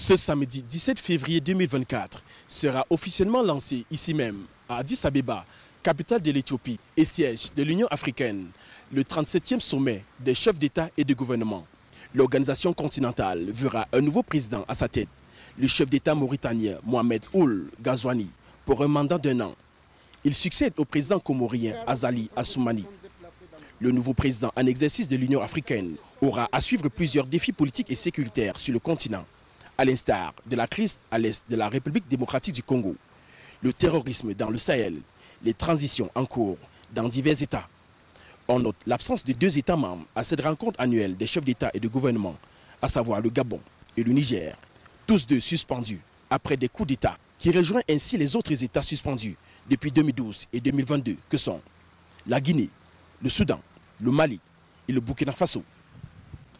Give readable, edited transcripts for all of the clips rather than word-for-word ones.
Ce samedi 17 février 2024 sera officiellement lancé ici même, à Addis Abeba, capitale de l'Éthiopie et siège de l'Union africaine, le 37e sommet des chefs d'État et de gouvernement. L'organisation continentale verra un nouveau président à sa tête, le chef d'État mauritanien Mohamed Ould Ghazouani, pour un mandat d'1 an. Il succède au président comorien Azali Assoumani. Le nouveau président en exercice de l'Union africaine aura à suivre plusieurs défis politiques et sécuritaires sur le continent, à l'instar de la crise à l'est de la République démocratique du Congo, le terrorisme dans le Sahel, les transitions en cours dans divers États. On note l'absence de 2 États membres à cette rencontre annuelle des chefs d'État et de gouvernement, à savoir le Gabon et le Niger, tous 2 suspendus après des coups d'État qui rejoignent ainsi les autres États suspendus depuis 2012 et 2022 que sont la Guinée, le Soudan, le Mali et le Burkina Faso.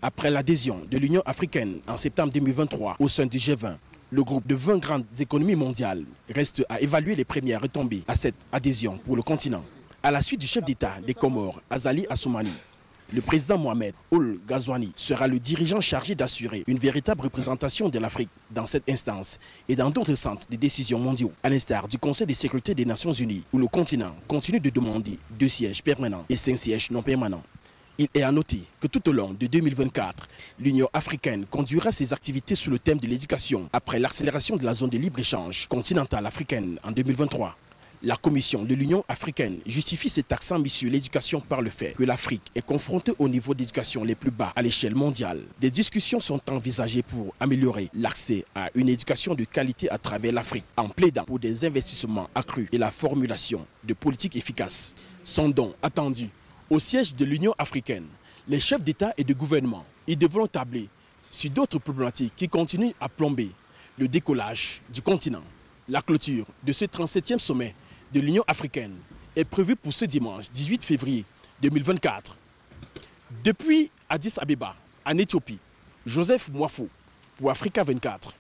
Après l'adhésion de l'Union africaine en septembre 2023 au sein du G20, le groupe de 20 grandes économies mondiales reste à évaluer les premières retombées à cette adhésion pour le continent. À la suite du chef d'État des Comores, Azali Assoumani, le président Mohamed Ould Ghazouani sera le dirigeant chargé d'assurer une véritable représentation de l'Afrique dans cette instance et dans d'autres centres de décision mondiaux, à l'instar du Conseil de sécurité des Nations Unies, où le continent continue de demander 2 sièges permanents et 5 sièges non permanents. Il est à noter que tout au long de 2024, l'Union africaine conduira ses activités sous le thème de l'éducation après l'accélération de la zone de libre-échange continentale africaine en 2023. La Commission de l'Union africaine justifie cet accent mis sur l'éducation par le fait que l'Afrique est confrontée au niveau d'éducation les plus bas à l'échelle mondiale. Des discussions sont envisagées pour améliorer l'accès à une éducation de qualité à travers l'Afrique, en plaidant pour des investissements accrus et la formulation de politiques efficaces. Sont donc attendus au siège de l'Union africaine, les chefs d'État et de gouvernement, ils devront tabler sur d'autres problématiques qui continuent à plomber le décollage du continent. La clôture de ce 37e sommet de l'Union africaine est prévue pour ce dimanche 18 février 2024. Depuis Addis Abeba, en Éthiopie, Joseph Mwafo pour Africa 24.